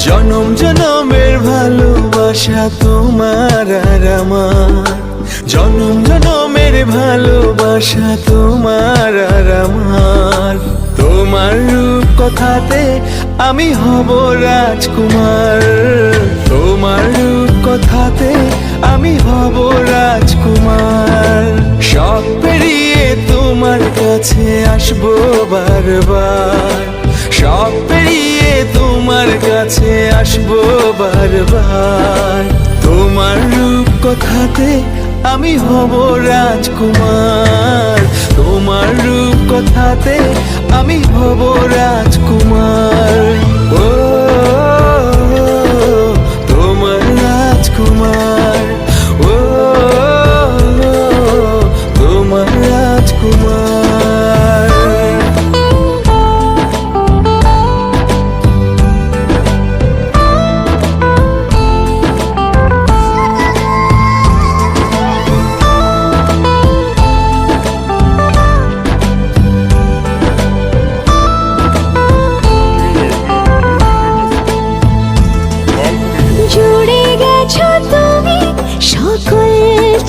জনম জনমের ভালোবাসা তোমার আর আমার, জনম জনমের ভালোবাসা তোমার আর আমার। তোমার রূপ কথাতে আমি হব রাজকুমার, তোমার রূপ কথাতে আমি হব রাজকুমার। সব পেরিয়ে তোমার কাছে আসবো বারবার, সব পেরিয়ে তোমার কাছে আসবো বারবার। তোমার রূপ কথাতে আমি হব রাজকুমার, তোমার রূপ কথাতে আমি হব রাজকুমার। ও তোমার রাজকুমার, ও তোমার রাজকুমার।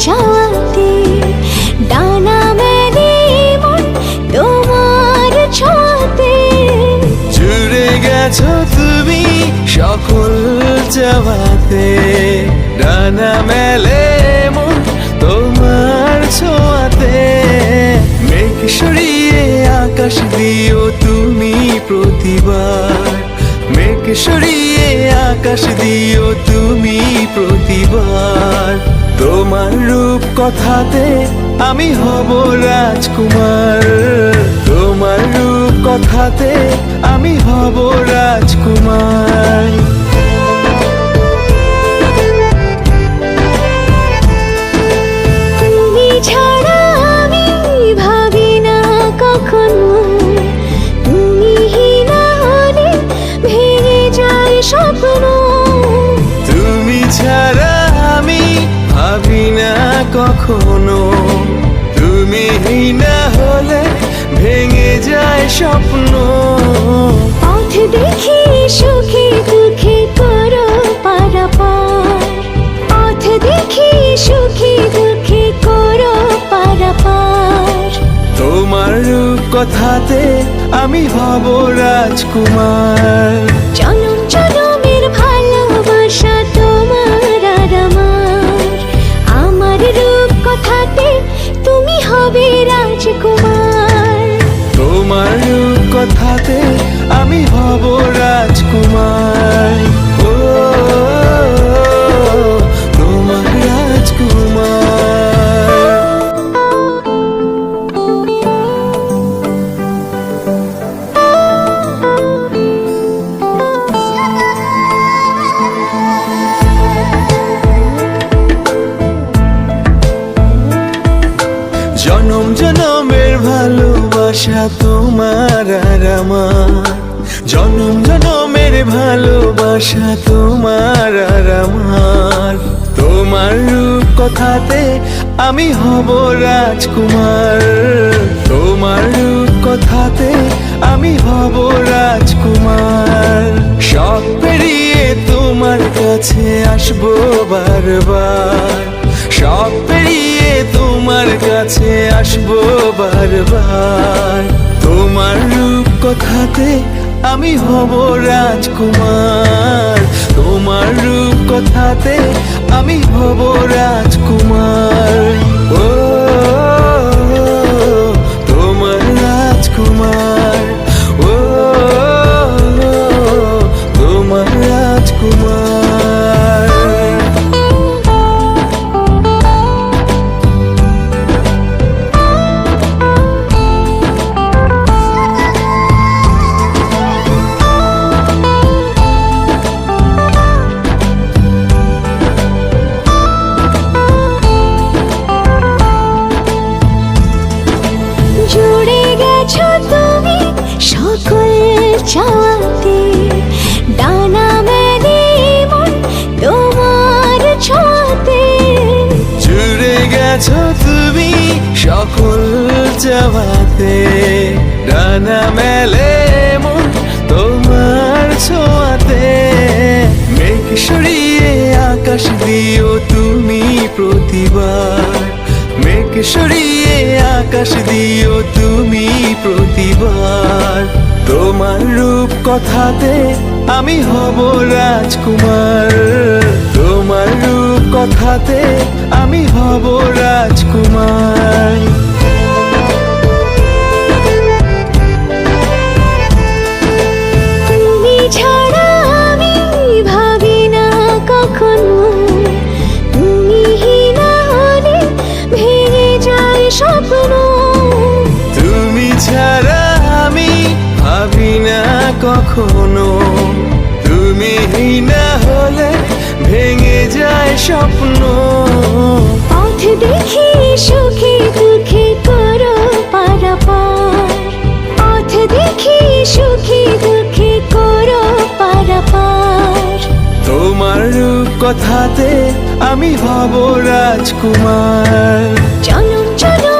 চাওয়াতে ডানা মেলে মন তোমার ছোঁয়াতে, জুড়ে গেছো তুমি সকল চাওয়াতে, ডানা মেলে মন তোমার ছোঁয়াতে। মেঘ সরিয়ে আকাশ দিও তুমি প্রতিবার, মেঘ সরিয়ে আকাশ দিও তুমি প্রতিবার। তোমার রূপ কথাতে আমি হব রাজকুমার, তোমার রূপ কথাতে আমি হব রাজকুমার। তুমি ছাড়া আমি ভাবি না কখনো, তুমি না হলে ভেঙে যায় স্বপ্ন। তুমি ছাড়া আমি ভাবি না কখনো, তুমি না হলে ভেঙে যায় স্বপ্ন। পথ দেখি সুখে দুঃখে করো পারাপার, পথ দেখি সুখে দুঃখে করো পারাপার। তোমার রূপ কথাতে আমি হব রাজকুমার, জনম জনমের ভালোবাসা তোমার আর আমার। আমার রূপ কথাতে তুমি হবে রাজকুমার, তোমার রূপ কথাতে আমি হব রাজকুমার। ও তোমার রাজকুমার। জনম জনমের ভালোবাসা তোমার আর আমার, জনম জনমের ভালোবাসা তোমার আর আমার। তোমার রূপ কথাতে আমি হব রাজকুমার, তোমার রূপ কথাতে আমি হব রাজকুমার। সব পেরিয়ে তোমার কাছে আসবো বারবার, সব পেরিয়ে তোমার কাছে আসবো বারবার। তোমার রূপ কথাতে আমি হব রাজকুমার, তোমার রূপ কথাতে আমি হব রাজকুমার। ও তোমার রাজকুমার, ও তোমার রাজকুমার। চাওয়াতে ডানা মেলে মন তোমার ছোঁয়াতে, জুড়ে গেছো তুমি সকল চাওয়াতে, ডানা মেলে মন তোমার ছোঁয়াতে। সরিয়ে আকাশ দিও তুমি প্রতিবার, মেঘ সরিয়ে আকাশ দিও তুমি প্রতিবার। তোমার রূপ কথাতে আমি হব রাজকুমার, তোমার রূপ কথাতে আমি হব রাজকুমার। তুমি ছাড়া আমি ভাবি না কখনো, তুমি না হলে ভেঙে যায় স্বপ্ন। তুমি ছাড়া আমি ভাবি না কখনো, তুমি না হলে ভেঙে যায় স্বপ্ন। পথ দেখি সুখে দুঃখে করো পারাপার, পথ দেখি সুখে দুঃখে করো পারাপার। তোমার রূপ কথাতে আমি হব রাজকুমার। চলো চলো